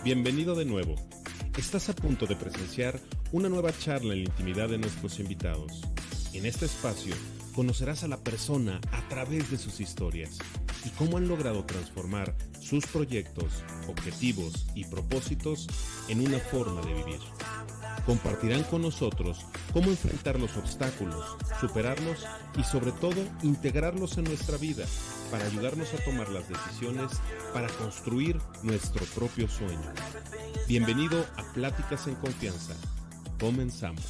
Bienvenido de nuevo. Estás a punto de presenciar una nueva charla en la intimidad de nuestros invitados. En este espacio conocerás a la persona a través de sus historias y cómo han logrado transformar sus proyectos, objetivos y propósitos en una forma de vivir. Compartirán con nosotros cómo enfrentar los obstáculos, superarlos y sobre todo integrarlos en nuestra vida para ayudarnos a tomar las decisiones para construir nuestro propio sueño. Bienvenido a Pláticas en Confianza. Comenzamos.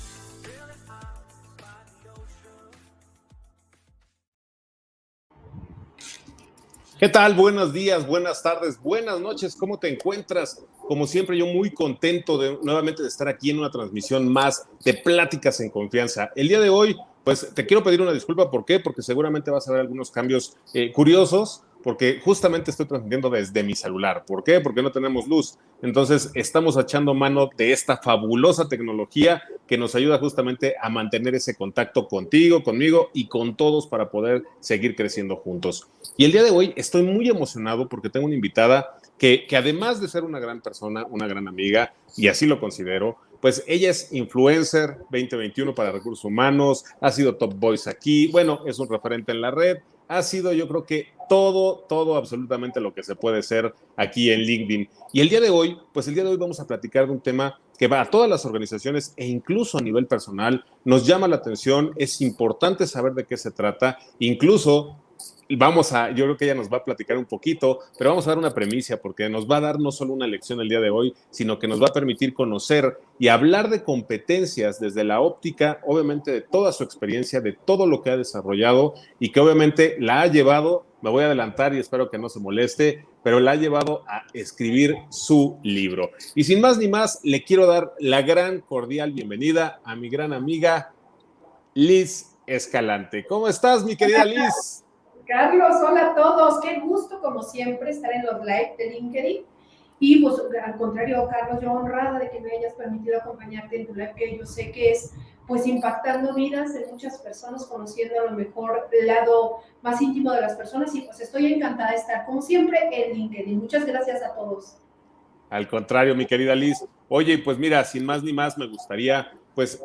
¿Qué tal? Buenos días, buenas tardes, buenas noches. ¿Cómo te encuentras? Como siempre, yo muy contento nuevamente de estar aquí en una transmisión más de Pláticas en Confianza. El día de hoy, pues te quiero pedir una disculpa. ¿Por qué? Porque seguramente vas a ver algunos cambios curiosos, porque justamente estoy transmitiendo desde mi celular. ¿Por qué? Porque no tenemos luz. Entonces, estamos echando mano de esta fabulosa tecnología que nos ayuda justamente a mantener ese contacto contigo, conmigo y con todos para poder seguir creciendo juntos. Y el día de hoy estoy muy emocionado porque tengo una invitada que además de ser una gran persona, una gran amiga, y así lo considero, pues ella es influencer 2021 para recursos humanos, ha sido Top Voice aquí, bueno, es un referente en la red, ha sido yo creo que todo absolutamente lo que se puede ser aquí en LinkedIn. Y el día de hoy, pues el día de hoy vamos a platicar de un tema que va a todas las organizaciones e incluso a nivel personal, nos llama la atención, es importante saber de qué se trata, incluso yo creo que ella nos va a platicar un poquito, pero vamos a dar una premisa porque nos va a dar no solo una lección el día de hoy, sino que nos va a permitir conocer y hablar de competencias desde la óptica, obviamente de toda su experiencia, de todo lo que ha desarrollado y que obviamente la ha llevado, me voy a adelantar y espero que no se moleste, pero la ha llevado a escribir su libro. Y sin más ni más, le quiero dar la gran cordial bienvenida a mi gran amiga Liz Escalante. ¿Cómo estás, mi querida Liz? Carlos, hola a todos, qué gusto como siempre estar en los live de LinkedIn y pues al contrario, Carlos, yo honrada de que me hayas permitido acompañarte en tu live, que yo sé que es pues impactando vidas de muchas personas, conociendo a lo mejor el lado más íntimo de las personas y pues estoy encantada de estar como siempre en LinkedIn. Muchas gracias a todos. Al contrario, mi querida Liz. Oye, pues mira, sin más ni más, me gustaría, pues,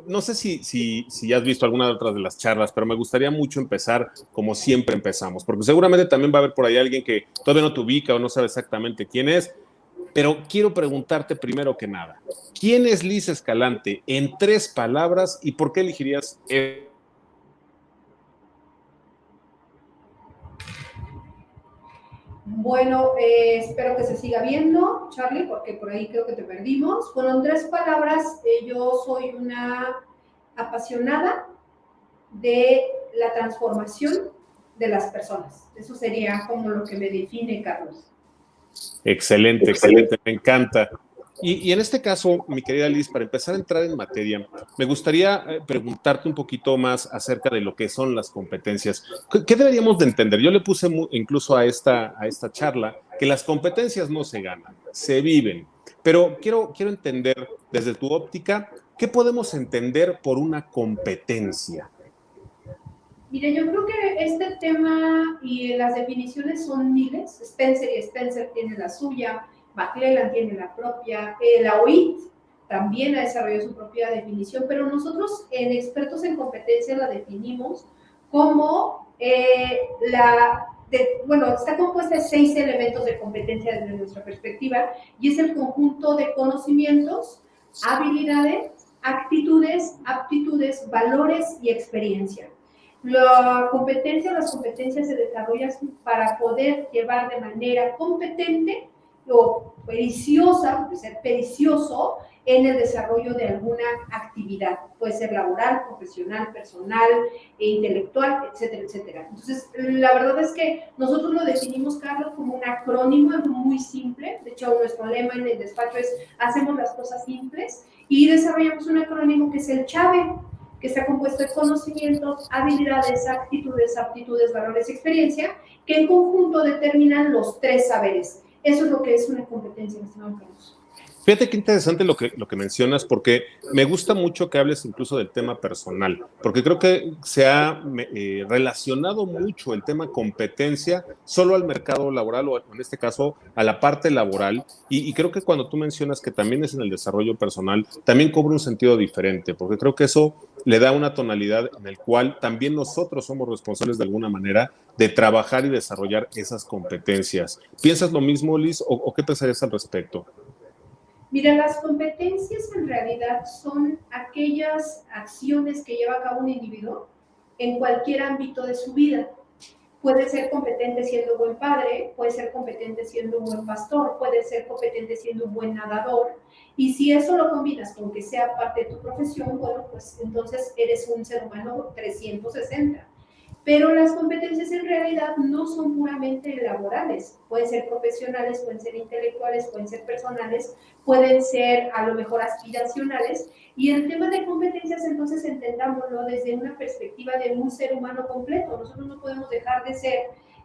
no sé si has visto alguna de otras de las charlas, pero me gustaría mucho empezar como siempre empezamos, porque seguramente también va a haber por ahí alguien que todavía no te ubica o no sabe exactamente quién es, pero quiero preguntarte primero que nada, ¿quién es Liz Escalante en 3 palabras y por qué elegirías? Bueno, espero que se siga viendo, Charlie, porque por ahí creo que te perdimos. Bueno, en 3 palabras, yo soy una apasionada de la transformación de las personas. Eso sería como lo que me define, Carlos. Excelente, excelente, me encanta. Y en este caso, mi querida Liz, para empezar a entrar en materia, me gustaría preguntarte un poquito más acerca de lo que son las competencias. ¿Qué deberíamos de entender? Yo le puse incluso a esta charla que las competencias no se ganan, se viven. Pero quiero entender desde tu óptica, ¿qué podemos entender por una competencia? Mire, yo creo que este tema y las definiciones son miles. Spencer y Spencer tienen la suya, McClellan tiene la propia, la OIT también ha desarrollado su propia definición, pero nosotros en expertos en competencia la definimos como bueno, está compuesta de 6 elementos de competencia desde nuestra perspectiva y es el conjunto de conocimientos, habilidades, actitudes, aptitudes, valores y experiencia. Las competencias se desarrollan para poder llevar de manera competente o periciosa, puede ser pericioso, en el desarrollo de alguna actividad. Puede ser laboral, profesional, personal, intelectual, etcétera, etcétera. Entonces, la verdad es que nosotros lo definimos, Carlos, como un acrónimo muy simple. De hecho, nuestro lema en el despacho es hacemos las cosas simples y desarrollamos un acrónimo que es el CHAVE, que está compuesto de conocimientos, habilidades, actitudes, aptitudes, valores y experiencia, que en conjunto determinan los 3 saberes. Eso es lo que es una competencia, mi estimado Carlos. Fíjate qué interesante lo que mencionas, porque me gusta mucho que hables incluso del tema personal, porque creo que se ha relacionado mucho el tema competencia solo al mercado laboral o en este caso a la parte laboral, y creo que cuando tú mencionas que también es en el desarrollo personal, también cobra un sentido diferente, porque creo que eso le da una tonalidad en el cual también nosotros somos responsables de alguna manera de trabajar y desarrollar esas competencias. ¿Piensas lo mismo, Liz, o qué pensarías al respecto? Mira, las competencias en realidad son aquellas acciones que lleva a cabo un individuo en cualquier ámbito de su vida. Puede ser competente siendo buen padre, puede ser competente siendo un buen pastor, puede ser competente siendo un buen nadador. Y si eso lo combinas con que sea parte de tu profesión, bueno, pues entonces eres un ser humano 360. Pero las competencias en realidad no son puramente laborales, pueden ser profesionales, pueden ser intelectuales, pueden ser personales, pueden ser a lo mejor aspiracionales. Y el tema de competencias, entonces entendámoslo desde una perspectiva de un ser humano completo. Nosotros no podemos dejar de ser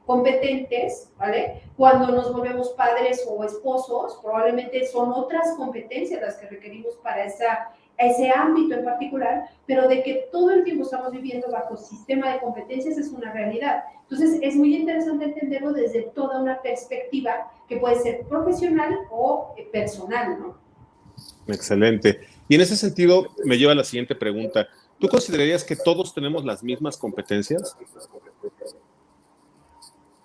competentes, ¿vale? Cuando nos volvemos padres o esposos, probablemente son otras competencias las que requerimos para ese ámbito en particular, pero de que todo el tiempo estamos viviendo bajo sistema de competencias es una realidad. Entonces, es muy interesante entenderlo desde toda una perspectiva que puede ser profesional o personal, ¿no? Excelente. Y en ese sentido me lleva a la siguiente pregunta. ¿Tú considerarías que todos tenemos las mismas competencias?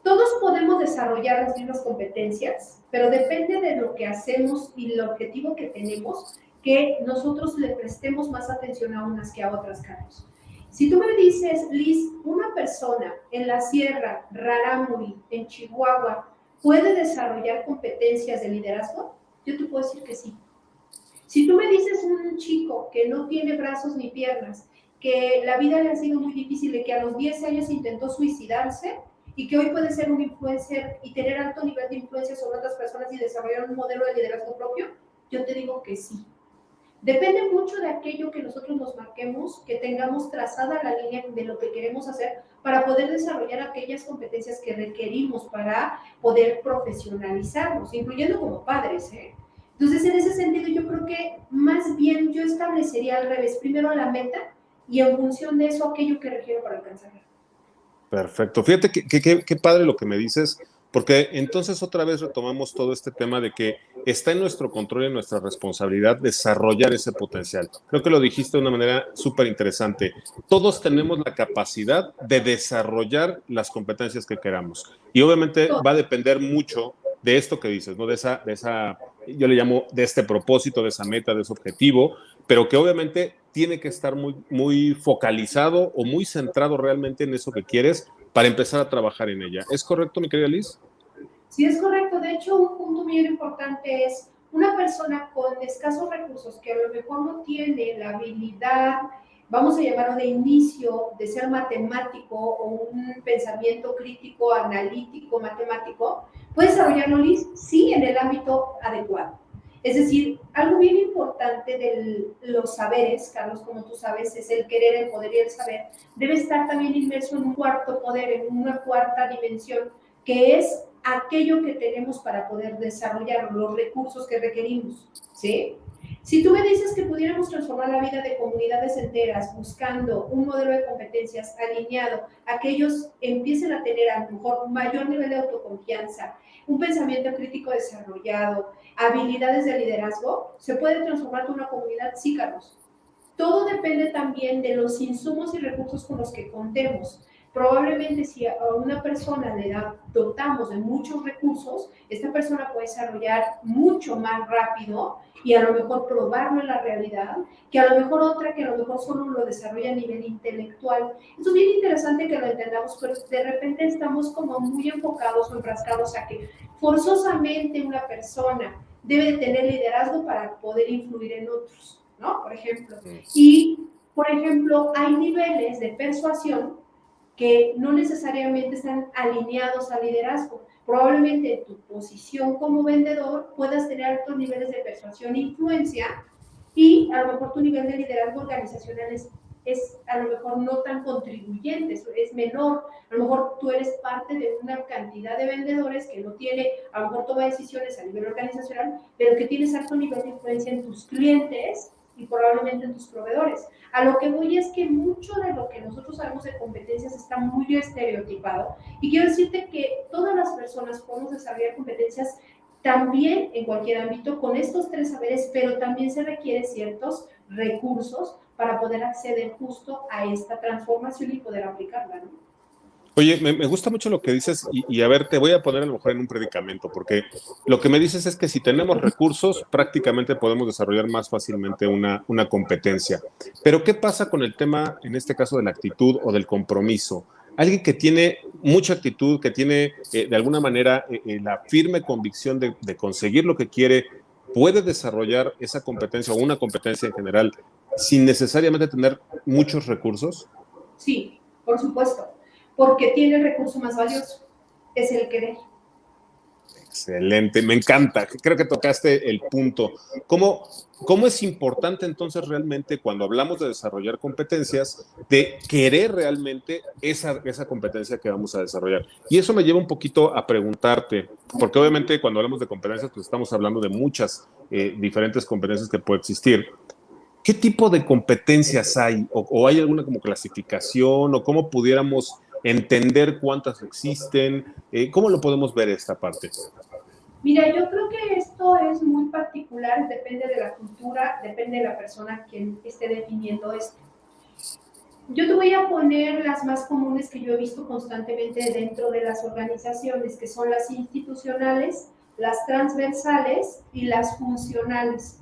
Todos podemos desarrollar las mismas competencias, pero depende de lo que hacemos y el objetivo que tenemos, que nosotros le prestemos más atención a unas que a otras, Carlos. Si tú me dices, Liz, una persona en la Sierra Rarámuri, en Chihuahua, ¿puede desarrollar competencias de liderazgo? Yo te puedo decir que sí. Si tú me dices un chico que no tiene brazos ni piernas, que la vida le ha sido muy difícil y que a los 10 años intentó suicidarse y que hoy puede ser un influencer y tener alto nivel de influencia sobre otras personas y desarrollar un modelo de liderazgo propio, yo te digo que sí. Depende mucho de aquello que nosotros nos marquemos, que tengamos trazada la línea de lo que queremos hacer para poder desarrollar aquellas competencias que requerimos para poder profesionalizarnos, incluyendo como padres, ¿eh? Entonces, en ese sentido, yo creo que más bien yo establecería al revés, primero la meta y en función de eso aquello que requiero para alcanzarla. Perfecto. Fíjate qué padre lo que me dices, porque entonces otra vez retomamos todo este tema de que está en nuestro control y en nuestra responsabilidad desarrollar ese potencial. Creo que lo dijiste de una manera súper interesante. Todos tenemos la capacidad de desarrollar las competencias que queramos. Y obviamente va a depender mucho de esto que dices, ¿no? Yo le llamo de este propósito, de esa meta, de ese objetivo, pero que obviamente tiene que estar muy focalizado o muy centrado realmente en eso que quieres para empezar a trabajar en ella. ¿Es correcto, mi querida Liz? Sí, es correcto. De hecho, un punto muy importante es una persona con escasos recursos que a lo mejor no tiene la habilidad, vamos a llamarlo de inicio, de ser matemático o un pensamiento crítico, analítico, matemático, puede desarrollarlo, Liz, sí, en el ámbito adecuado. Es decir, algo bien importante de los saberes, Carlos, como tú sabes, es el querer, el poder y el saber, debe estar también inmerso en un cuarto poder, en una cuarta dimensión, que es aquello que tenemos para poder desarrollar los recursos que requerimos, ¿sí? Si tú me dices que pudiéramos transformar la vida de comunidades enteras buscando un modelo de competencias alineado a que ellos empiecen a tener a lo mejor mayor nivel de autoconfianza, un pensamiento crítico desarrollado, habilidades de liderazgo, ¿se puede transformar en una comunidad? Sí, Carlos. Todo depende también de los insumos y recursos con los que contemos. Probablemente si a una persona dotamos de muchos recursos, esta persona puede desarrollar mucho más rápido y a lo mejor probarlo en la realidad, que a lo mejor otra que a lo mejor solo lo desarrolla a nivel intelectual. Esto es bien interesante que lo entendamos, pero de repente estamos como muy enfocados o enfrascados a que forzosamente una persona debe de tener liderazgo para poder influir en otros, ¿no? Por ejemplo. Y, por ejemplo, hay niveles de persuasión que no necesariamente están alineados al liderazgo. Probablemente en tu posición como vendedor puedas tener altos niveles de persuasión e influencia y a lo mejor tu nivel de liderazgo organizacional es es a lo mejor no tan contribuyente, es menor. A lo mejor tú eres parte de una cantidad de vendedores que no tiene, a lo mejor toma decisiones a nivel organizacional, pero que tienes alto nivel de influencia en tus clientes y probablemente en tus proveedores. A lo que voy es que mucho de lo que nosotros sabemos de competencias está muy estereotipado, y quiero decirte que todas las personas podemos desarrollar competencias también en cualquier ámbito con estos tres saberes, pero también se requieren ciertos recursos para poder acceder justo a esta transformación y poder aplicarla, ¿no? Oye, me gusta mucho lo que dices y a ver, te voy a poner a lo mejor en un predicamento, porque lo que me dices es que si tenemos recursos, prácticamente podemos desarrollar más fácilmente una competencia. Pero ¿qué pasa con el tema, en este caso, de la actitud o del compromiso? Alguien que tiene mucha actitud, que tiene de alguna manera la firme convicción de conseguir lo que quiere, puede desarrollar esa competencia o una competencia en general sin necesariamente tener muchos recursos. Sí, por supuesto, porque tiene el recurso más valioso, es el querer. Excelente, me encanta. Creo que tocaste el punto. ¿Cómo es importante entonces realmente cuando hablamos de desarrollar competencias, de querer realmente esa competencia que vamos a desarrollar? Y eso me lleva un poquito a preguntarte, porque obviamente cuando hablamos de competencias, pues estamos hablando de muchas diferentes competencias que pueden existir. ¿Qué tipo de competencias hay? ¿O hay alguna como clasificación? ¿O cómo pudiéramos entender cuántas existen? ¿Cómo lo podemos ver esta parte? Mira, yo creo que esto es muy particular, depende de la cultura, depende de la persona quien esté definiendo esto. Yo te voy a poner las más comunes que yo he visto constantemente dentro de las organizaciones, que son las institucionales, las transversales y las funcionales.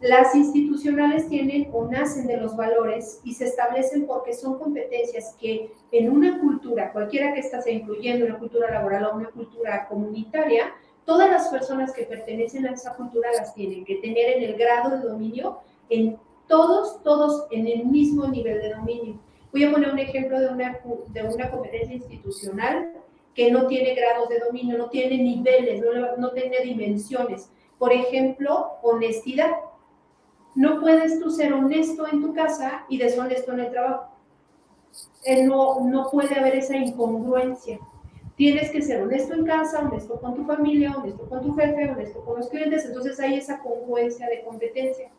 Las institucionales tienen o nacen de los valores y se establecen porque son competencias que en una cultura, cualquiera que ésta sea, incluyendo una cultura laboral o una cultura comunitaria, todas las personas que pertenecen a esa cultura las tienen que tener en el grado de dominio, en todos en el mismo nivel de dominio. Voy a poner un ejemplo de una competencia institucional que no tiene grados de dominio, no tiene niveles, no tiene dimensiones. Por ejemplo, honestidad. No puedes tú ser honesto en tu casa y deshonesto en el trabajo. No puede haber esa incongruencia. Tienes que ser honesto en casa, honesto con tu familia, honesto con tu jefe, honesto con los clientes. Entonces hay esa congruencia de competencia.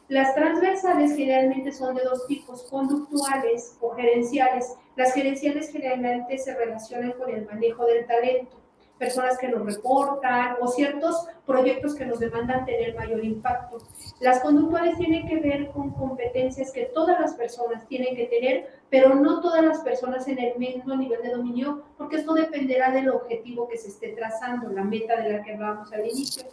Las transversales generalmente son de dos tipos, conductuales o gerenciales. Las gerenciales generalmente se relacionan con el manejo del talento, personas que nos reportan o ciertos proyectos que nos demandan tener mayor impacto. Las conductuales tienen que ver con competencias que todas las personas tienen que tener, pero no todas las personas en el mismo nivel de dominio, porque esto dependerá del objetivo que se esté trazando, la meta de la que hablábamos al inicio.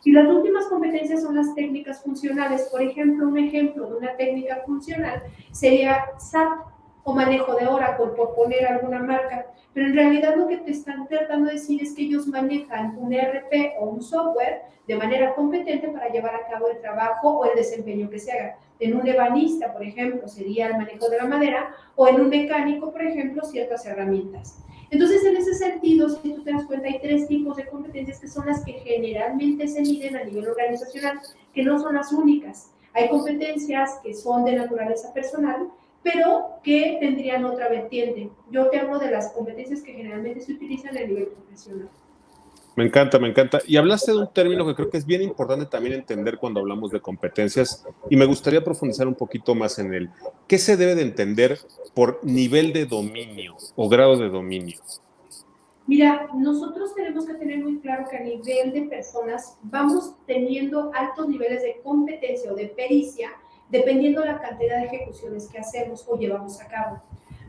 Y las últimas competencias son las técnicas funcionales. Por ejemplo, un ejemplo de una técnica funcional sería SAP o manejo de Oracle, por poner alguna marca. Pero en realidad lo que te están tratando de decir es que ellos manejan un ERP o un software de manera competente para llevar a cabo el trabajo o el desempeño que se haga. En un ebanista, por ejemplo, sería el manejo de la madera, o en un mecánico, por ejemplo, ciertas herramientas. Entonces, en ese sentido, si tú te das cuenta, hay tres tipos de competencias que son las que generalmente se miden a nivel organizacional, que no son las únicas. Hay competencias que son de naturaleza personal, pero que tendrían otra vertiente. Yo te hablo de las competencias que generalmente se utilizan a nivel profesional. Me encanta, me encanta. Y hablaste de un término que creo que es bien importante también entender cuando hablamos de competencias y me gustaría profundizar un poquito más en él. ¿Qué se debe de entender por nivel de dominio o grado de dominio? Mira, nosotros tenemos que tener muy claro que a nivel de personas vamos teniendo altos niveles de competencia o de pericia dependiendo de la cantidad de ejecuciones que hacemos o llevamos a cabo.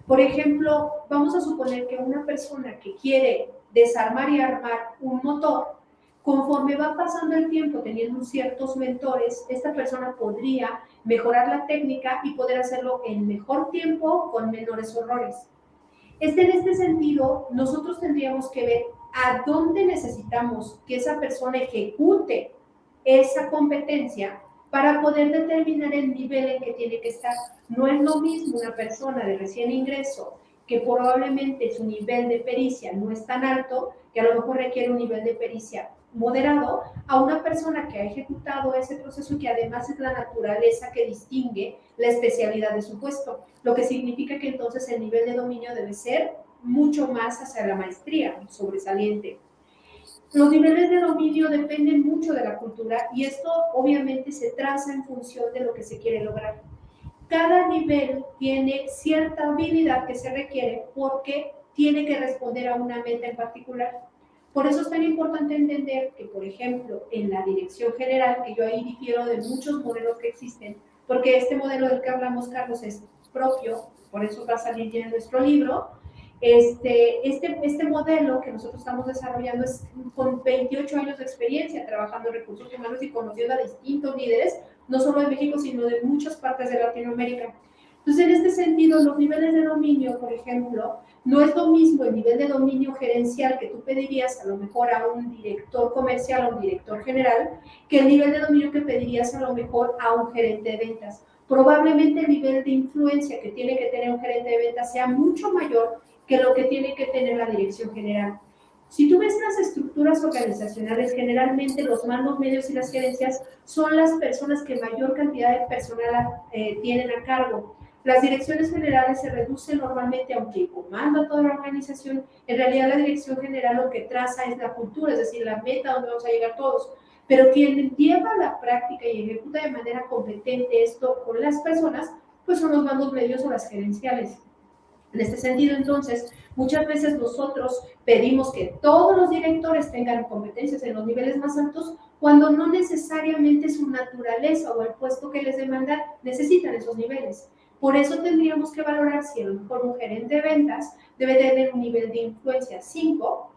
Por ejemplo, vamos a suponer que una persona que quiere desarmar y armar un motor, conforme va pasando el tiempo teniendo ciertos mentores, esta persona podría mejorar la técnica y poder hacerlo en mejor tiempo con menores errores. En este sentido, nosotros tendríamos que ver a dónde necesitamos que esa persona ejecute esa competencia para poder determinar el nivel en que tiene que estar. No es lo mismo una persona de recién ingreso que probablemente su nivel de pericia no es tan alto, que a lo mejor requiere un nivel de pericia moderado a una persona que ha ejecutado ese proceso y que además es la naturaleza que distingue la especialidad de su puesto, lo que significa que entonces el nivel de dominio debe ser mucho más hacia la maestría, sobresaliente. Los niveles de dominio dependen mucho de la cultura y esto obviamente se traza en función de lo que se quiere lograr. Cada nivel tiene cierta habilidad que se requiere porque tiene que responder a una meta en particular. Por eso es tan importante entender que, por ejemplo, en la dirección general, que yo ahí difiero de muchos modelos que existen, porque este modelo del que hablamos, Carlos, es propio, por eso va a salir ya en nuestro libro. Este modelo que nosotros estamos desarrollando es con 28 años de experiencia trabajando en recursos humanos y conociendo a distintos líderes, no solo de México, sino de muchas partes de Latinoamérica. Entonces, en este sentido, los niveles de dominio, por ejemplo, no es lo mismo el nivel de dominio gerencial que tú pedirías a lo mejor a un director comercial o un director general, que el nivel de dominio que pedirías a lo mejor a un gerente de ventas. Probablemente el nivel de influencia que tiene que tener un gerente de ventas sea mucho mayor que lo que tiene que tener la dirección general. Si tú ves las estructuras organizacionales, generalmente los mandos medios y las gerencias son las personas que mayor cantidad de personal tienen a cargo. Las direcciones generales se reducen normalmente, aunque comanda toda la organización, en realidad la dirección general lo que traza es la cultura, es decir, la meta donde vamos a llegar todos. Pero quien lleva a la práctica y ejecuta de manera competente esto con las personas, pues son los mandos medios o las gerenciales. En este sentido, entonces, muchas veces nosotros pedimos que todos los directores tengan competencias en los niveles más altos, cuando no necesariamente su naturaleza o el puesto que les demanda necesitan esos niveles. Por eso tendríamos que valorar si a lo mejor un gerente de ventas debe tener un nivel de influencia 5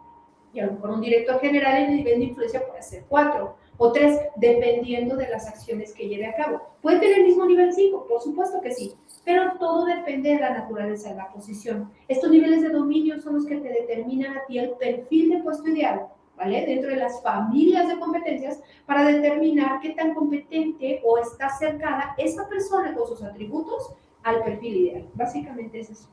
y a lo mejor un director general en el nivel de influencia puede ser 4 o 3, dependiendo de las acciones que lleve a cabo. ¿Puede tener el mismo nivel 5? Por supuesto que sí, pero todo depende de la naturaleza de la posición. Estos niveles de dominio son los que te determinan a ti el perfil de puesto ideal, ¿vale? Dentro de las familias de competencias, para determinar qué tan competente o está cercana esa persona con sus atributos al perfil ideal. Básicamente es eso.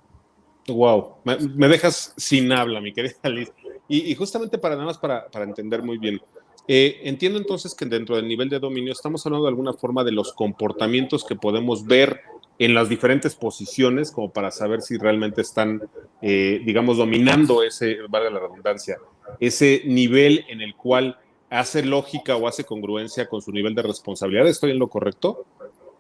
Wow, me dejas sin habla, mi querida Liz. Y justamente para nada más para entender muy bien. Entiendo entonces que dentro del nivel de dominio estamos hablando de alguna forma de los comportamientos que podemos ver en las diferentes posiciones, como para saber si realmente están, digamos, dominando ese, valga la redundancia, ese nivel en el cual hace lógica o hace congruencia con su nivel de responsabilidad. ¿Estoy en lo correcto?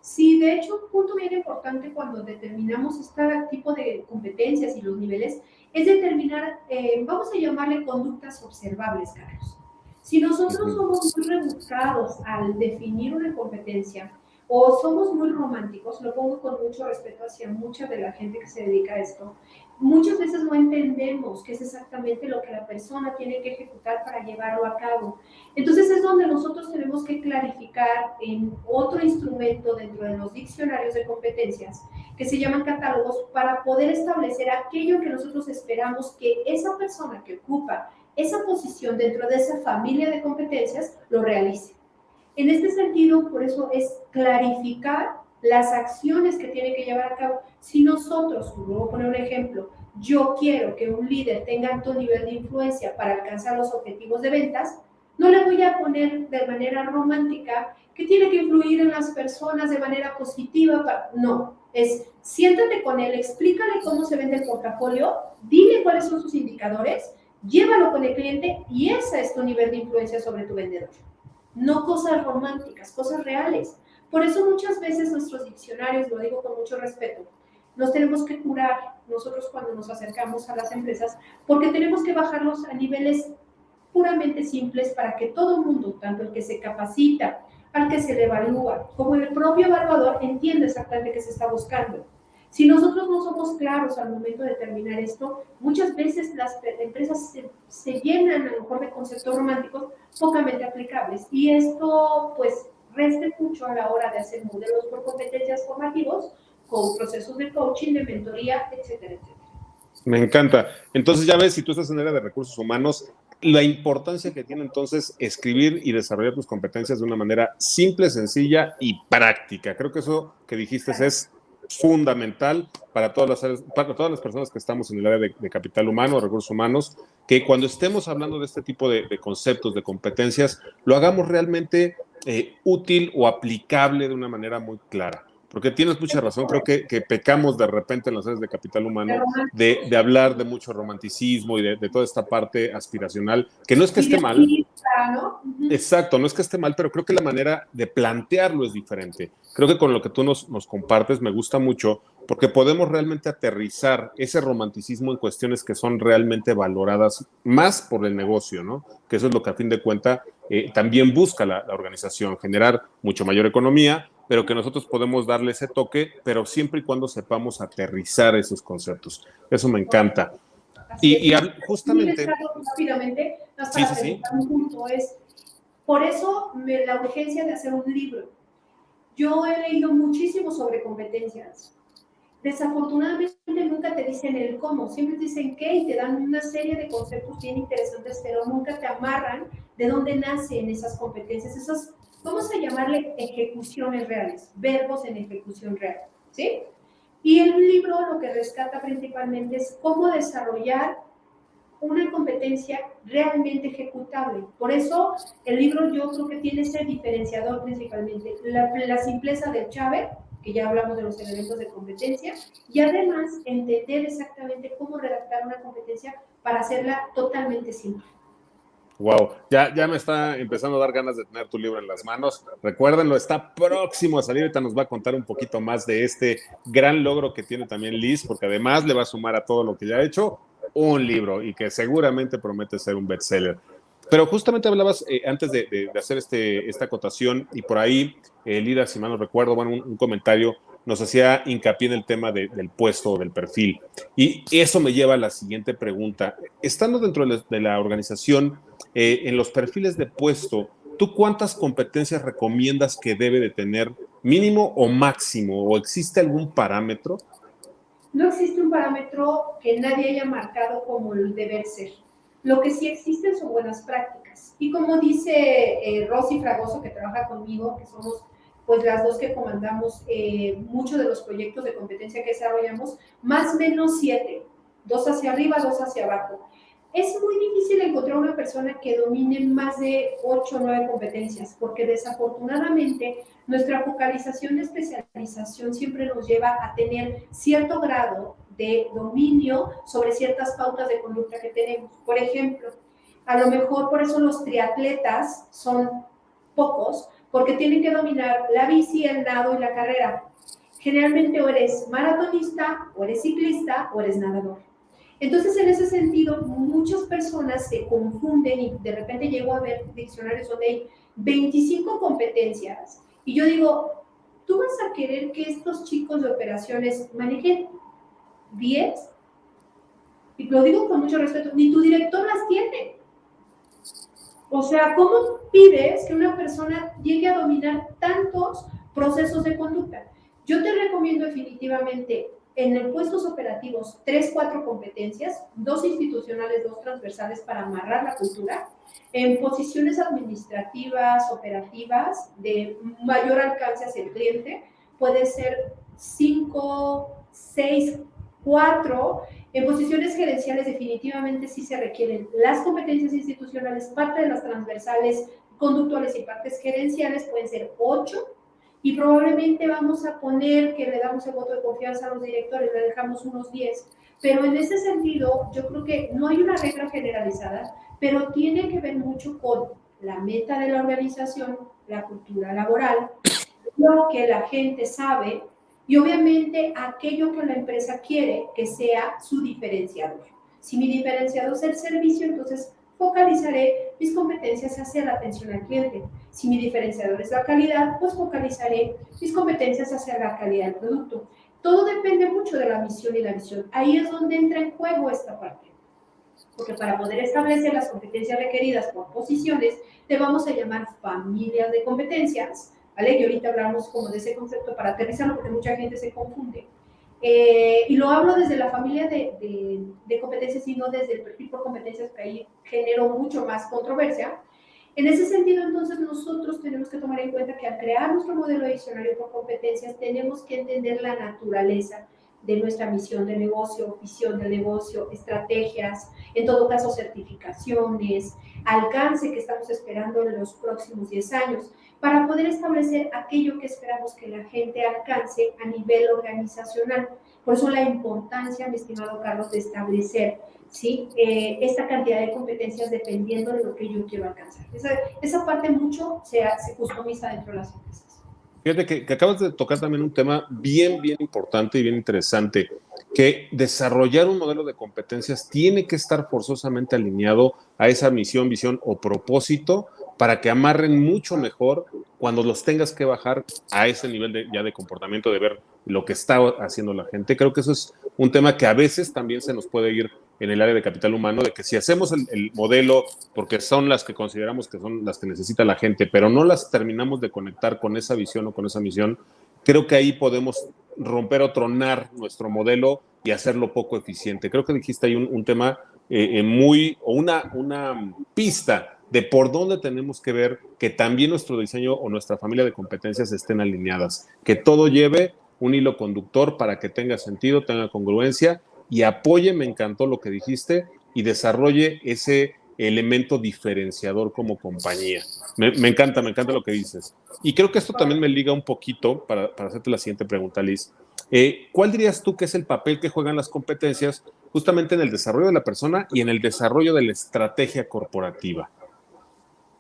Sí, de hecho, un punto bien importante cuando determinamos este tipo de competencias y los niveles es determinar, vamos a llamarle conductas observables, Carlos. Si nosotros somos muy rebuscados al definir una competencia o somos muy románticos, lo pongo con mucho respeto hacia mucha de la gente que se dedica a esto, muchas veces no entendemos qué es exactamente lo que la persona tiene que ejecutar para llevarlo a cabo. Entonces es donde nosotros tenemos que clarificar en otro instrumento dentro de los diccionarios de competencias que se llaman catálogos para poder establecer aquello que nosotros esperamos que esa persona que ocupa esa posición dentro de esa familia de competencias lo realice. En este sentido, por eso es clarificar las acciones que tiene que llevar a cabo. Si nosotros, voy a poner un ejemplo, yo quiero que un líder tenga alto nivel de influencia para alcanzar los objetivos de ventas, no le voy a poner de manera romántica que tiene que influir en las personas de manera positiva. No, es siéntate con él, explícale cómo se vende el portafolio, dile cuáles son sus indicadores, llévalo con el cliente y ese es tu nivel de influencia sobre tu vendedor. No cosas románticas, cosas reales. Por eso muchas veces nuestros diccionarios, lo digo con mucho respeto, nos tenemos que curar nosotros cuando nos acercamos a las empresas, porque tenemos que bajarlos a niveles puramente simples para que todo el mundo, tanto el que se capacita, al que se le evalúa, como el propio evaluador, entienda exactamente qué se está buscando. Si nosotros no somos claros al momento de determinar esto, muchas veces las empresas se llenan a lo mejor de conceptos románticos pocamente aplicables y esto pues reste mucho a la hora de hacer modelos por competencias formativos con procesos de coaching, de mentoría, etcétera, etcétera. Me encanta. Entonces, ya ves, si tú estás en el área de recursos humanos, la importancia que tiene entonces escribir y desarrollar tus competencias de una manera simple, sencilla y práctica. Creo que eso que dijiste es fundamental para todas las personas que estamos en el área de capital humano, recursos humanos, que cuando estemos hablando de este tipo de conceptos, de competencias, lo hagamos realmente útil o aplicable de una manera muy clara. Porque tienes mucha razón, creo que pecamos de repente en las áreas de capital humano de hablar de mucho romanticismo y de toda esta parte aspiracional, que no es que esté mal. ¿No? Exacto, no es que esté mal, pero creo que la manera de plantearlo es diferente. Creo que con lo que tú nos compartes me gusta mucho porque podemos realmente aterrizar ese romanticismo en cuestiones que son realmente valoradas más por el negocio, ¿no? Que eso es lo que a fin de cuentas también busca la organización, generar mucho mayor economía, pero que nosotros podemos darle ese toque, pero siempre y cuando sepamos aterrizar esos conceptos. Eso me encanta. Así es. Justamente... Rápidamente, más Sí, para sí, sí. preguntar un punto, por eso la urgencia de hacer un libro. Yo he leído muchísimo sobre competencias. Desafortunadamente nunca te dicen el cómo, siempre te dicen qué y te dan una serie de conceptos bien interesantes, pero nunca te amarran de dónde nacen esas competencias, esas, vamos a llamarle ejecuciones reales, verbos en ejecución real, ¿sí? Y el libro lo que rescata principalmente es cómo desarrollar una competencia realmente ejecutable. Por eso el libro yo creo que tiene ese diferenciador principalmente, la simpleza del Chávez, que ya hablamos de los elementos de competencia, y además entender exactamente cómo redactar una competencia para hacerla totalmente simple. Wow, ya me está empezando a dar ganas de tener tu libro en las manos. Recuérdenlo, está próximo a salir. Ahorita nos va a contar un poquito más de este gran logro que tiene también Liz, porque además le va a sumar a todo lo que ya ha hecho un libro y que seguramente promete ser un bestseller. Pero justamente hablabas antes de hacer esta acotación y por ahí, Lida, si mal no recuerdo, bueno, un comentario nos hacía hincapié en el tema del puesto o del perfil. Y eso me lleva a la siguiente pregunta. Estando dentro de la organización, en los perfiles de puesto, ¿tú cuántas competencias recomiendas que debe de tener mínimo o máximo? ¿O existe algún parámetro? No existe un parámetro que nadie haya marcado como el deber ser. Lo que sí existen son buenas prácticas. Y como dice Rosy Fragoso, que trabaja conmigo, que somos pues las dos que comandamos muchos de los proyectos de competencia que desarrollamos, más o menos 7, 2 hacia arriba, 2 hacia abajo. Es muy difícil encontrar una persona que domine más de 8 o 9 competencias, porque desafortunadamente nuestra focalización y especialización siempre nos lleva a tener cierto grado de dominio sobre ciertas pautas de conducta que tenemos. Por ejemplo, a lo mejor por eso los triatletas son pocos, porque tienen que dominar la bici, el nado y la carrera. Generalmente o eres maratonista, o eres ciclista, o eres nadador. Entonces, en ese sentido, muchas personas se confunden y de repente llego a ver diccionarios donde hay 25 competencias y yo digo, ¿tú vas a querer que estos chicos de operaciones manejen 10? Y lo digo con mucho respeto, ni tu director las tiene. O sea, ¿cómo pides que una persona llegue a dominar tantos procesos de conducta? Yo te recomiendo definitivamente en los puestos operativos 3, 4 competencias, 2 institucionales, 2 transversales para amarrar la cultura. En posiciones administrativas, operativas, de mayor alcance hacia el cliente, puede ser 5, 6, 4. En posiciones gerenciales definitivamente sí se requieren las competencias institucionales, parte de las transversales, conductuales y partes gerenciales, pueden ser 8, y probablemente vamos a poner que le damos el voto de confianza a los directores, le dejamos unos 10. Pero en ese sentido, yo creo que no hay una regla generalizada, pero tiene que ver mucho con la meta de la organización, la cultura laboral, lo que la gente sabe y obviamente aquello que la empresa quiere que sea su diferenciador. Si mi diferenciador es el servicio, entonces focalizaré mis competencias hacia la atención al cliente. Si mi diferenciador es la calidad, pues focalizaré mis competencias hacia la calidad del producto. Todo depende mucho de la misión y la visión. Ahí es donde entra en juego esta parte. Porque para poder establecer las competencias requeridas por posiciones, te vamos a llamar familias de competencias, ¿vale? Y ahorita hablamos como de ese concepto para aterrizarlo porque mucha gente se confunde. Y lo hablo desde la familia de competencias y no desde el perfil por competencias, que ahí generó mucho más controversia. En ese sentido, entonces, nosotros tenemos que tomar en cuenta que al crear nuestro modelo de diccionario por competencias, tenemos que entender la naturaleza de nuestra misión de negocio, visión de negocio, estrategias, en todo caso certificaciones, alcance que estamos esperando en los próximos 10 años, para poder establecer aquello que esperamos que la gente alcance a nivel organizacional. Por eso la importancia, mi estimado Carlos, de establecer, ¿sí? Esta cantidad de competencias dependiendo de lo que yo quiero alcanzar. Esa parte mucho se customiza dentro de las empresas. Fíjate que acabas de tocar también un tema bien importante y bien interesante, que desarrollar un modelo de competencias tiene que estar forzosamente alineado a esa misión, visión o propósito para que amarren mucho mejor cuando los tengas que bajar a ese nivel ya de comportamiento, de ver lo que está haciendo la gente. Creo que eso es un tema que a veces también se nos puede ir en el área de capital humano, de que si hacemos el modelo, porque son las que consideramos que son las que necesita la gente, pero no las terminamos de conectar con esa visión o con esa misión, creo que ahí podemos romper o tronar nuestro modelo y hacerlo poco eficiente. Creo que dijiste ahí un tema o una pista de por dónde tenemos que ver que también nuestro diseño o nuestra familia de competencias estén alineadas, que todo lleve un hilo conductor para que tenga sentido, tenga congruencia y apoye, me encantó lo que dijiste, y desarrolle ese elemento diferenciador como compañía. Me encanta lo que dices. Y creo que esto también me liga un poquito para hacerte la siguiente pregunta, Liz. ¿Cuál dirías tú que es el papel que juegan las competencias justamente en el desarrollo de la persona y en el desarrollo de la estrategia corporativa?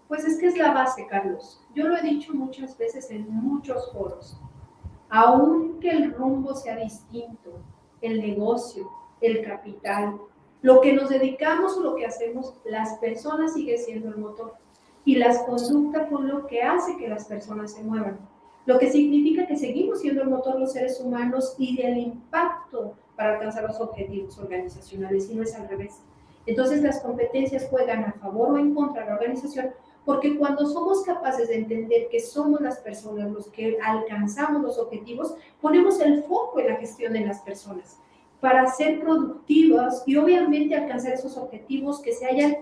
Pues es que es la base, Carlos. Yo lo he dicho muchas veces en muchos foros. Aunque el rumbo sea distinto, el negocio, el capital, lo que nos dedicamos o lo que hacemos, las personas siguen siendo el motor. Y las conductas son lo que hace que las personas se muevan. Lo que significa que seguimos siendo el motor los seres humanos y del impacto para alcanzar los objetivos organizacionales, y no es al revés. Entonces las competencias juegan a favor o en contra de la organización, porque cuando somos capaces de entender que somos las personas los que alcanzamos los objetivos, ponemos el foco en la gestión de las personas para ser productivas y obviamente alcanzar esos objetivos que se hayan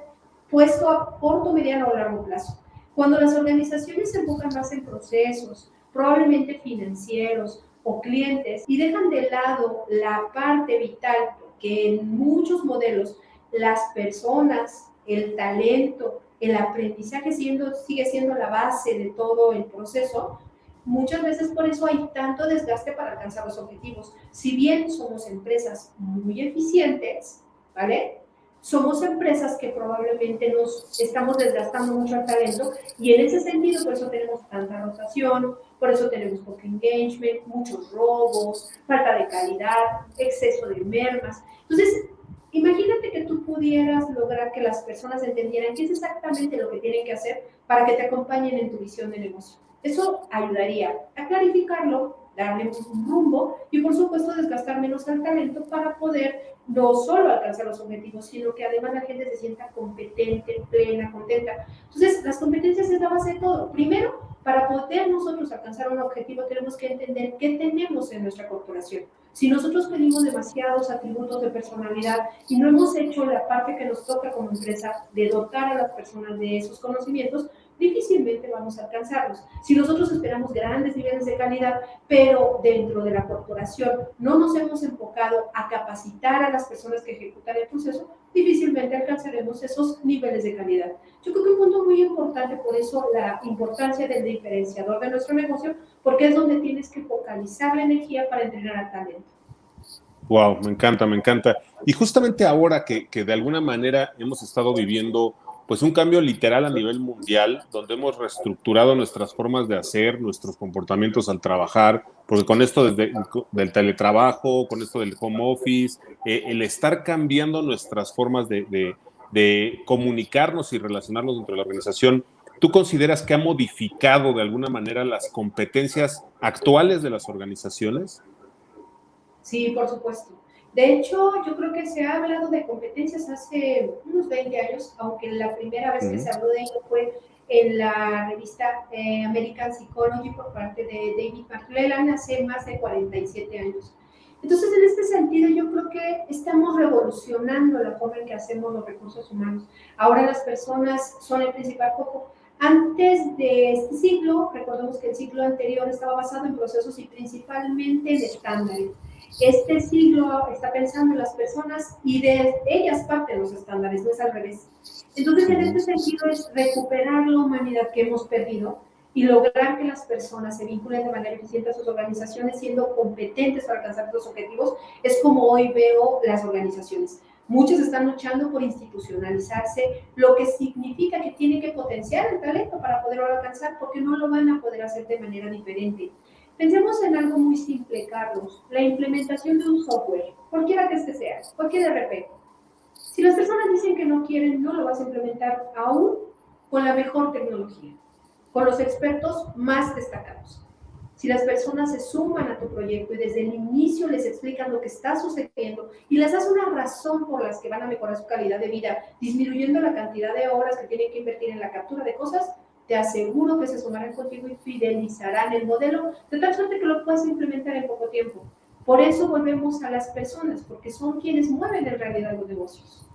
puesto a corto, mediano o largo plazo. Cuando las organizaciones se enfocan más en procesos, probablemente financieros o clientes, y dejan de lado la parte vital, que en muchos modelos las personas, el talento, el aprendizaje sigue siendo la base de todo el proceso, muchas veces por eso hay tanto desgaste para alcanzar los objetivos. Si bien somos empresas muy eficientes, ¿vale? Somos empresas que probablemente nos estamos desgastando mucho al talento, y en ese sentido por eso tenemos tanta rotación, por eso tenemos poco engagement, muchos robos, falta de calidad, exceso de mermas. Entonces, imagínate que tú pudieras lograr que las personas entendieran qué es exactamente lo que tienen que hacer para que te acompañen en tu visión de negocio. Eso ayudaría a clarificarlo, darle un rumbo y por supuesto desgastar menos al talento para poder no solo alcanzar los objetivos, sino que además la gente se sienta competente, plena, contenta. Entonces, las competencias es la base de todo. Primero, para poder nosotros alcanzar un objetivo, tenemos que entender qué tenemos en nuestra corporación. Si nosotros pedimos demasiados atributos de personalidad y no hemos hecho la parte que nos toca como empresa de dotar a las personas de esos conocimientos, difícilmente vamos a alcanzarlos. Si nosotros esperamos grandes niveles de calidad, pero dentro de la corporación no nos hemos enfocado a capacitar a las personas que ejecutan el proceso, difícilmente alcanzaremos esos niveles de calidad. Yo creo que un punto muy importante, por eso la importancia del diferenciador de nuestro negocio, porque es donde tienes que focalizar la energía para entrenar al talento. Wow, me encanta, me encanta. Y justamente ahora que de alguna manera hemos estado viviendo pues un cambio literal a nivel mundial, donde hemos reestructurado nuestras formas de hacer, nuestros comportamientos al trabajar, porque con esto del teletrabajo, con esto del home office, el estar cambiando nuestras formas de comunicarnos y relacionarnos dentro de la organización, ¿tú consideras que ha modificado de alguna manera las competencias actuales de las organizaciones? Sí, por supuesto. De hecho, yo creo que se ha hablado de competencias hace unos 20 años, aunque la primera vez que se habló de ello fue en la revista American Psychology por parte de David McClellan hace más de 47 años. Entonces, en este sentido, yo creo que estamos revolucionando la forma en que hacemos los recursos humanos. Ahora las personas son el principal foco. Antes de este siglo, recordemos que el siglo anterior estaba basado en procesos y principalmente en estándares. Este siglo está pensando en las personas y de ellas parten los estándares, no es al revés. Entonces, en este sentido es recuperar la humanidad que hemos perdido y lograr que las personas se vinculen de manera eficiente a sus organizaciones siendo competentes para alcanzar los objetivos. Es como hoy veo las organizaciones. Muchas están luchando por institucionalizarse, lo que significa que tienen que potenciar el talento para poderlo alcanzar, porque no lo van a poder hacer de manera diferente. Pensemos en algo muy simple, Carlos, la implementación de un software, cualquiera que este sea, cualquier RP. Si las personas dicen que no quieren, no lo vas a implementar aún con la mejor tecnología, con los expertos más destacados. Si las personas se suman a tu proyecto y desde el inicio les explican lo que está sucediendo y les das una razón por las que van a mejorar su calidad de vida, disminuyendo la cantidad de horas que tienen que invertir en la captura de cosas, te aseguro que se sumarán contigo y fidelizarán el modelo de tal suerte que lo puedas implementar en poco tiempo. Por eso volvemos a las personas, porque son quienes mueven en realidad los negocios.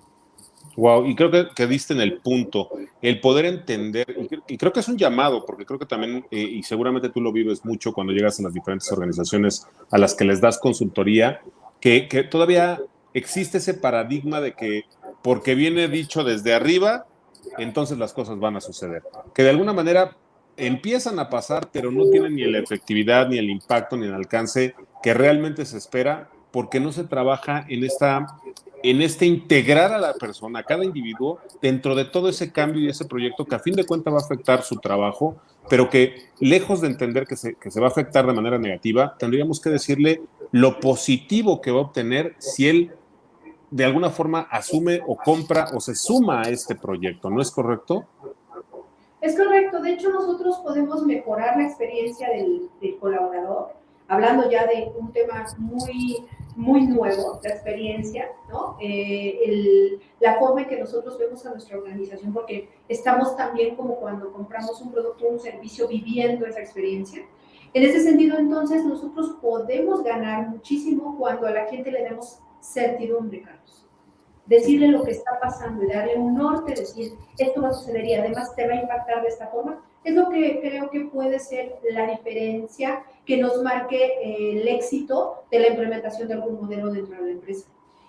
Wow, y creo que diste en el punto, el poder entender, y creo que es un llamado, porque creo que también, y seguramente tú lo vives mucho cuando llegas a las diferentes organizaciones a las que les das consultoría, que todavía existe ese paradigma de que porque viene dicho desde arriba, entonces las cosas van a suceder. Que de alguna manera empiezan a pasar, pero no tienen ni la efectividad, ni el impacto, ni el alcance que realmente se espera, porque no se trabaja en este integrar a la persona, a cada individuo, dentro de todo ese cambio y ese proyecto que a fin de cuentas va a afectar su trabajo, pero que lejos de entender que se va a afectar de manera negativa, tendríamos que decirle lo positivo que va a obtener si él de alguna forma asume o compra o se suma a este proyecto, ¿no es correcto? Es correcto, de hecho nosotros podemos mejorar la experiencia del colaborador, hablando ya de un tema muy nuevo, la experiencia, ¿no? La forma en que nosotros vemos a nuestra organización, porque estamos también como cuando compramos un producto o un servicio viviendo esa experiencia. En ese sentido, entonces, nosotros podemos ganar muchísimo cuando a la gente le damos certidumbre, Carlos, decirle lo que está pasando y darle un norte, decir, esto va a suceder y además te va a impactar de esta forma, es lo que creo que puede ser la diferencia que nos marque el éxito de la implementación de algún modelo dentro de la empresa.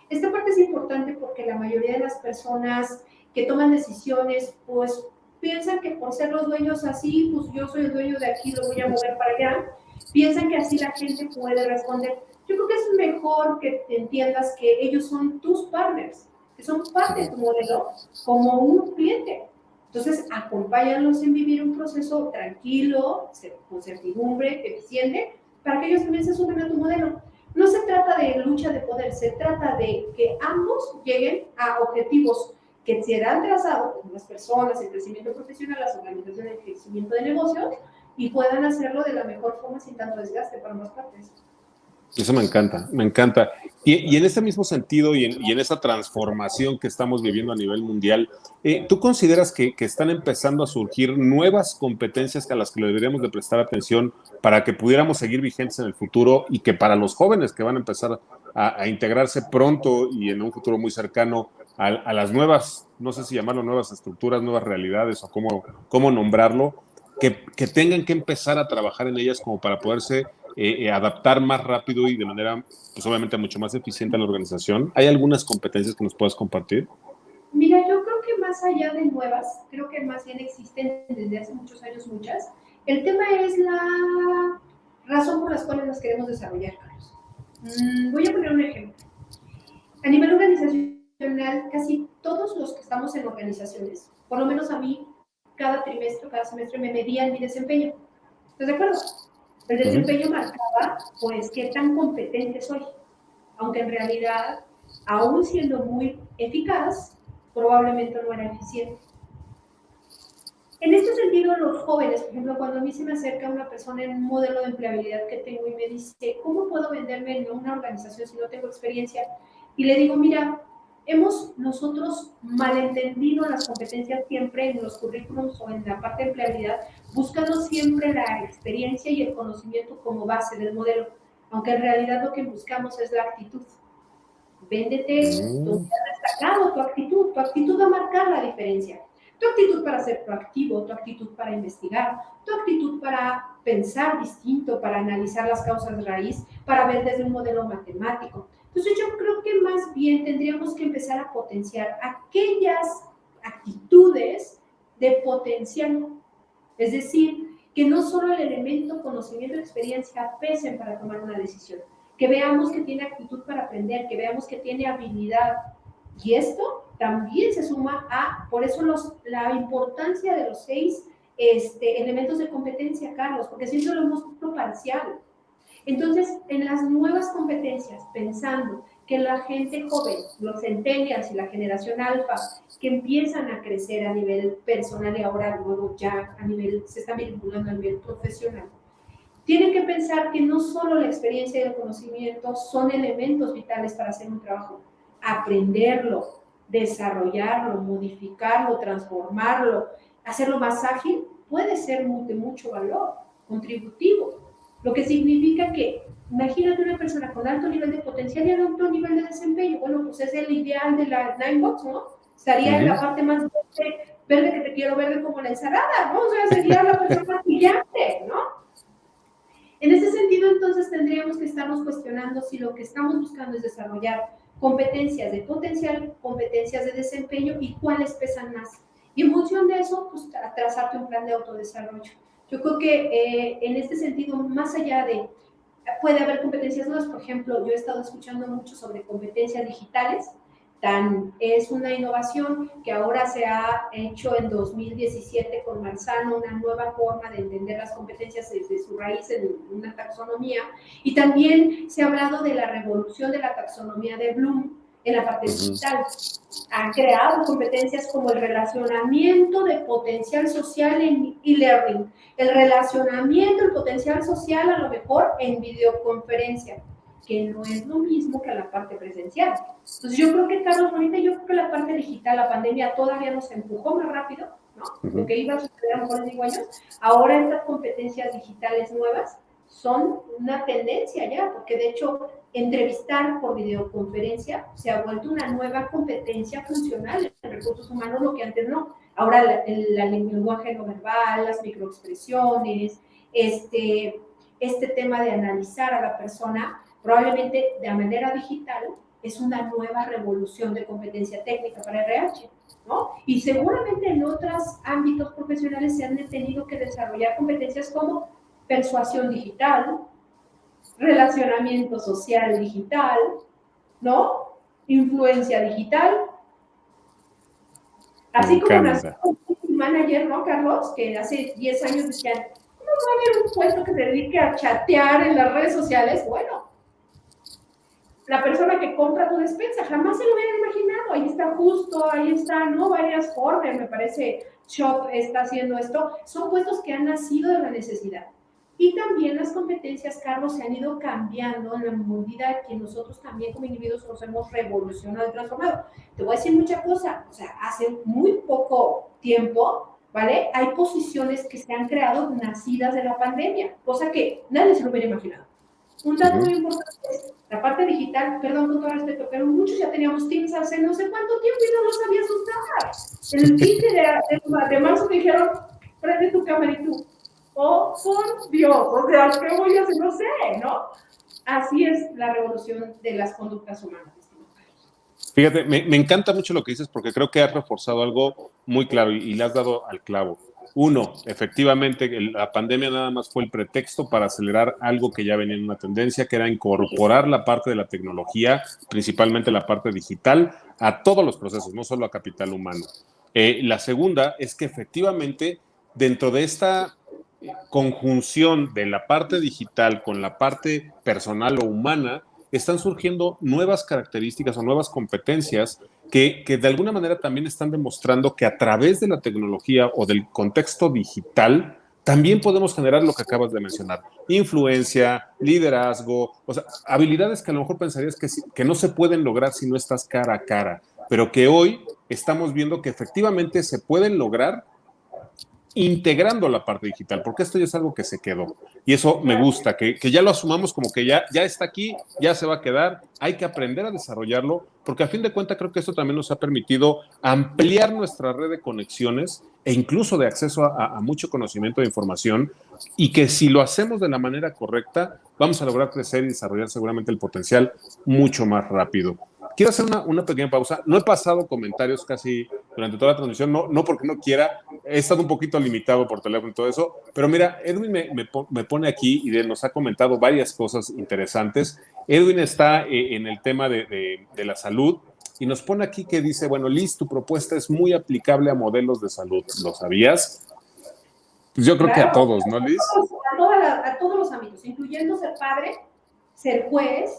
Esta parte es importante porque la mayoría de las personas que toman decisiones, pues piensan que por ser los dueños así, pues yo soy el dueño de aquí, lo voy a mover para allá, piensan que así la gente puede responder. Yo creo que es mejor que entiendas que ellos son tus partners, que son parte de tu modelo como un cliente. Entonces, acompáñalos en vivir un proceso tranquilo, con certidumbre, eficiente, para que ellos también se sumen a tu modelo. No se trata de lucha de poder, se trata de que ambos lleguen a objetivos que serán trazados por las personas, el crecimiento profesional, las organizaciones, el crecimiento de negocios, y puedan hacerlo de la mejor forma sin tanto desgaste para ambas partes. Eso me encanta, me encanta. Y en este mismo sentido y en esa transformación que estamos viviendo a nivel mundial, ¿tú consideras que están empezando a surgir nuevas competencias a las que le deberíamos de prestar atención para que pudiéramos seguir vigentes en el futuro y que para los jóvenes que van a empezar a integrarse pronto y en un futuro muy cercano a las nuevas, no sé si llamarlo nuevas estructuras, nuevas realidades o cómo nombrarlo, que tengan que empezar a trabajar en ellas como para poderse adaptar más rápido y de manera, pues obviamente, mucho más eficiente a la organización? ¿Hay algunas competencias que nos puedas compartir? Mira, yo creo que más allá de nuevas, creo que más bien existen desde hace muchos años muchas. El tema es la razón por las cuales las queremos desarrollar, Carlos. Voy a poner un ejemplo. A nivel organizacional, casi todos los que estamos en organizaciones, por lo menos a mí, cada trimestre, cada semestre me medían mi desempeño. ¿Estás de acuerdo? El desempeño marcaba, pues, qué tan competente soy, aunque en realidad, aún siendo muy eficaz, probablemente no era eficiente. En este sentido, los jóvenes, por ejemplo, cuando a mí se me acerca una persona en un modelo de empleabilidad que tengo y me dice, ¿cómo puedo venderme en una organización si no tengo experiencia? Y le digo, mira, hemos nosotros malentendido las competencias siempre en los currículums o en la parte de empleabilidad, buscando siempre la experiencia y el conocimiento como base del modelo, aunque en realidad lo que buscamos es la actitud. Véndete donde has destacado tu actitud va a marcar la diferencia. Tu actitud para ser proactivo, tu actitud para investigar, tu actitud para pensar distinto, para analizar las causas de raíz, para ver desde un modelo matemático. Entonces yo creo que más bien tendríamos que empezar a potenciar aquellas actitudes de potencial. Es decir, que no solo el elemento conocimiento y experiencia pesen para tomar una decisión, que veamos que tiene actitud para aprender, que veamos que tiene habilidad. Y esto también se suma a, por eso la importancia de los 6 elementos de competencia, Carlos, porque siempre lo hemos visto parcial. Entonces, en las nuevas competencias, pensando que la gente joven, los centennials y la generación alfa, que empiezan a crecer a nivel personal y ahora luego ya a nivel, se están vinculando a nivel profesional, tienen que pensar que no solo la experiencia y el conocimiento son elementos vitales para hacer un trabajo, aprenderlo, desarrollarlo, modificarlo, transformarlo, hacerlo más ágil, puede ser de mucho valor, contributivo. Lo que significa que, imagínate una persona con alto nivel de potencial y alto nivel de desempeño. Bueno, pues es el ideal de la Ninebox, ¿no? Estaría en la parte más verde que te quiero verde como la ensalada, ¿no? O sea, sería la persona brillante, ¿no? En ese sentido, entonces, tendríamos que estarnos cuestionando si lo que estamos buscando es desarrollar competencias de potencial, competencias de desempeño y cuáles pesan más. Y en función de eso, pues trazarte un plan de autodesarrollo. Yo creo que en este sentido, más allá de, puede haber competencias nuevas, por ejemplo, yo he estado escuchando mucho sobre competencias digitales, es una innovación que ahora se ha hecho en 2017 con Marzano, una nueva forma de entender las competencias desde su raíz en una taxonomía, y también se ha hablado de la revolución de la taxonomía de Bloom en la parte digital. Han creado competencias como el relacionamiento de potencial social en e-learning, el relacionamiento, el potencial social a lo mejor en videoconferencia, que no es lo mismo que la parte presencial. Entonces yo creo que, Carlos, ahorita yo creo que la parte digital, la pandemia todavía nos empujó más rápido, ¿no? Lo que iba a suceder a lo mejor en 5 años, ahora estas competencias digitales nuevas son una tendencia ya, porque de hecho entrevistar por videoconferencia se ha vuelto una nueva competencia funcional en recursos humanos, lo que antes no. Ahora el lenguaje no verbal, las microexpresiones, este tema de analizar a la persona, probablemente de manera digital, es una nueva revolución de competencia técnica para RH, ¿no? Y seguramente en otros ámbitos profesionales se han tenido que desarrollar competencias como persuasión digital, relacionamiento social digital, ¿no? Influencia digital. Así como nació un manager, ¿no, Carlos? Que hace 10 años decían, ¿cómo va a haber un puesto que se dedique a chatear en las redes sociales? Bueno, la persona que compra tu despensa jamás se lo hubiera imaginado. Ahí está Justo, ahí está, ¿no? Varias formas, me parece, Shop está haciendo esto. Son puestos que han nacido de la necesidad. Y también las competencias, Carlos, se han ido cambiando en la medida que nosotros también como individuos nos hemos revolucionado y transformado. Te voy a decir mucha cosa, o sea, hace muy poco tiempo, ¿vale? Hay posiciones que se han creado nacidas de la pandemia, cosa que nadie se lo hubiera imaginado. Un dato muy importante es la parte digital, perdón con todo respeto, pero muchos ya teníamos Teams hace no sé cuánto tiempo y no lo sabías usar. En el 15 de marzo me dijeron, prende tu cámara y tú, oh, por Dios, o sea, ¿qué voy a hacer? No sé, ¿no? Así es la revolución de las conductas humanas. Fíjate, me encanta mucho lo que dices porque creo que has reforzado algo muy claro y le has dado al clavo. Uno, efectivamente, la pandemia nada más fue el pretexto para acelerar algo que ya venía en una tendencia, que era incorporar la parte de la tecnología, principalmente la parte digital, a todos los procesos, no solo a capital humano. La segunda es que efectivamente, dentro de esta conjunción de la parte digital con la parte personal o humana, están surgiendo nuevas características o nuevas competencias que de alguna manera también están demostrando que a través de la tecnología o del contexto digital también podemos generar lo que acabas de mencionar, influencia, liderazgo, o sea, habilidades que a lo mejor pensarías que no se pueden lograr si no estás cara a cara, pero que hoy estamos viendo que efectivamente se pueden lograr integrando la parte digital, porque esto ya es algo que se quedó. Y eso me gusta, que ya lo asumamos como que ya está aquí, ya se va a quedar, hay que aprender a desarrollarlo, porque a fin de cuentas creo que esto también nos ha permitido ampliar nuestra red de conexiones e incluso de acceso a mucho conocimiento de información, y que si lo hacemos de la manera correcta, vamos a lograr crecer y desarrollar seguramente el potencial mucho más rápido. Quiero hacer una pequeña pausa. No he pasado comentarios casi durante toda la transmisión, no porque no quiera, he estado un poquito limitado por teléfono y todo eso, pero mira, Edwin me pone aquí y nos ha comentado varias cosas interesantes. Edwin está en el tema de la salud y nos pone aquí que dice, bueno, Liz, tu propuesta es muy aplicable a modelos de salud. ¿Lo sabías? Pues yo creo que a Claro, todos, ¿no, Liz? a todos los ámbitos, incluyendo ser padre, ser juez,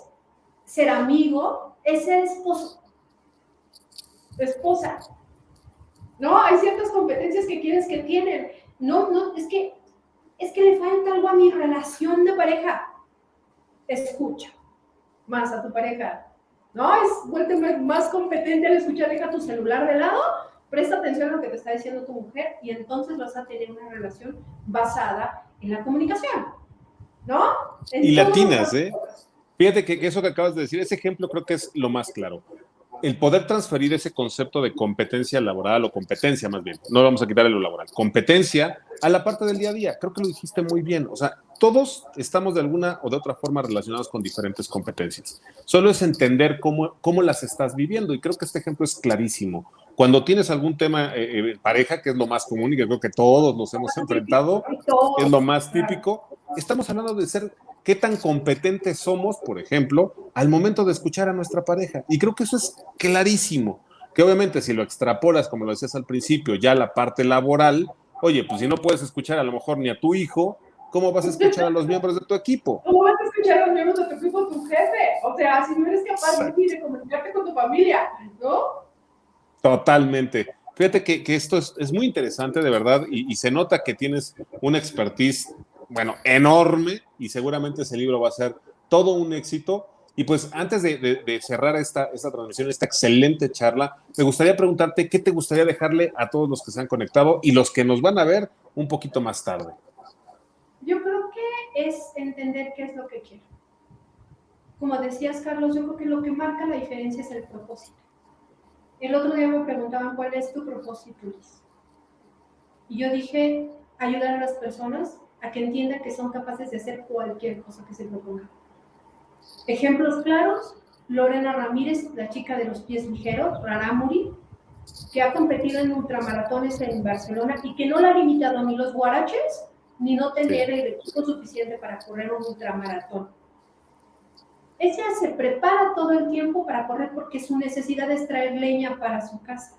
ser amigo, es ser esposo, esposa. No, hay ciertas competencias que quieres que tienen. No, es que le falta algo a mi relación de pareja. Escucha más a tu pareja. No, vuélvete más competente al escuchar, deja tu celular de lado, presta atención a lo que te está diciendo tu mujer y entonces vas a tener una relación basada en la comunicación, ¿no? Y latinas, ¿eh? Fíjate que eso que acabas de decir, ese ejemplo creo que es lo más claro. El poder transferir ese concepto de competencia laboral o competencia más bien, no vamos a quitarle lo laboral, competencia a la parte del día a día, creo que lo dijiste muy bien, o sea, todos estamos de alguna o de otra forma relacionados con diferentes competencias, solo es entender cómo las estás viviendo y creo que este ejemplo es clarísimo. Cuando tienes algún tema pareja, que es lo más común y que creo que todos nos hemos enfrentado, es lo más típico, estamos hablando de ser qué tan competentes somos, por ejemplo, al momento de escuchar a nuestra pareja. Y creo que eso es clarísimo, que obviamente si lo extrapolas, como lo decías al principio, ya la parte laboral, oye, pues si no puedes escuchar a lo mejor ni a tu hijo, ¿cómo vas a escuchar a los miembros de tu equipo? ¿Cómo vas a escuchar a los miembros de tu equipo, tu jefe? O sea, si no eres capaz ni de comunicarte con tu familia, ¿no? Totalmente. Fíjate que esto es muy interesante, de verdad, y se nota que tienes una expertise, bueno, enorme, y seguramente ese libro va a ser todo un éxito. Y pues antes de cerrar esta transmisión, esta excelente charla, me gustaría preguntarte qué te gustaría dejarle a todos los que se han conectado y los que nos van a ver un poquito más tarde. Yo creo que es entender qué es lo que quiero. Como decías, Carlos, yo creo que lo que marca la diferencia es el propósito. El otro día me preguntaban cuál es tu propósito, Liz. Y yo dije, ayudar a las personas a que entiendan que son capaces de hacer cualquier cosa que se proponga. Ejemplos claros, Lorena Ramírez, la chica de los pies ligeros, Rarámuri, que ha competido en ultramaratones en Barcelona y que no la ha limitado ni los guaraches, ni no tener el equipo suficiente para correr un ultramaratón. Ella se prepara todo el tiempo para correr porque su necesidad es traer leña para su casa,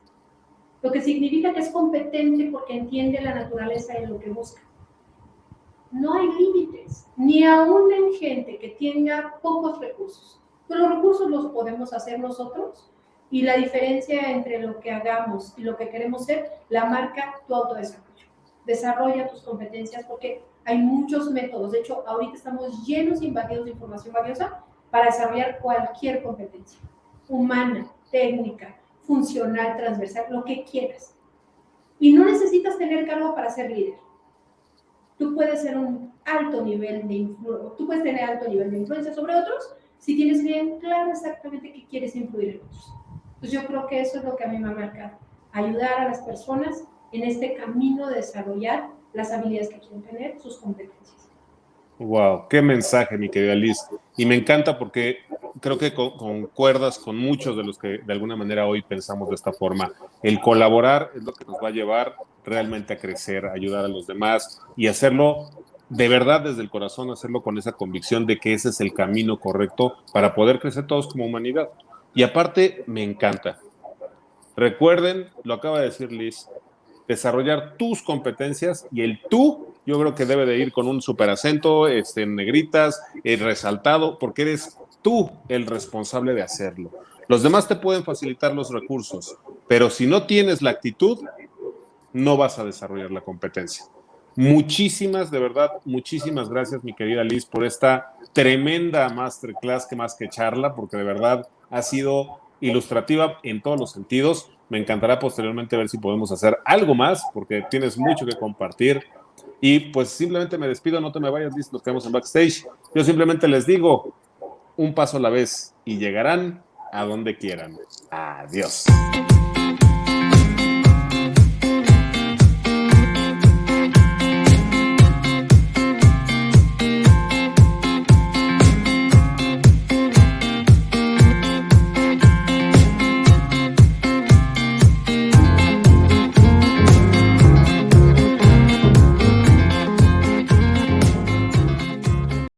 lo que significa que es competente porque entiende la naturaleza de lo que busca. No hay límites, ni aún en gente que tenga pocos recursos. Pero los recursos los podemos hacer nosotros y la diferencia entre lo que hagamos y lo que queremos ser la marca tu autodesarrollo. Desarrolla tus competencias porque hay muchos métodos. De hecho, ahorita estamos llenos y invadidos de información valiosa para desarrollar cualquier competencia, humana, técnica, funcional, transversal, lo que quieras. Y no necesitas tener cargo para ser líder. Tú puedes ser un alto nivel de influencia, tú puedes tener alto nivel de influencia sobre otros si tienes bien claro exactamente qué quieres influir en otros. Pues yo creo que eso es lo que a mí me ha marcado, ayudar a las personas en este camino de desarrollar las habilidades que quieren tener, sus competencias. Wow, qué mensaje, mi querida Liz. Y me encanta porque creo que concuerdas con muchos de los que de alguna manera hoy pensamos de esta forma. El colaborar es lo que nos va a llevar realmente a crecer, a ayudar a los demás y hacerlo de verdad desde el corazón, hacerlo con esa convicción de que ese es el camino correcto para poder crecer todos como humanidad. Y aparte, me encanta. Recuerden, lo acaba de decir Liz, desarrollar tus competencias y el tú, yo creo que debe de ir con un superacento, en negritas, resaltado, porque eres tú el responsable de hacerlo. Los demás te pueden facilitar los recursos, pero si no tienes la actitud, no vas a desarrollar la competencia. Muchísimas, de verdad, muchísimas gracias, mi querida Liz, por esta tremenda masterclass, que más que charla, porque de verdad ha sido ilustrativa en todos los sentidos. Me encantará posteriormente ver si podemos hacer algo más, porque tienes mucho que compartir. Y pues simplemente me despido, no te me vayas, Liz, nos quedamos en backstage. Yo simplemente les digo, un paso a la vez y llegarán a donde quieran. Adiós.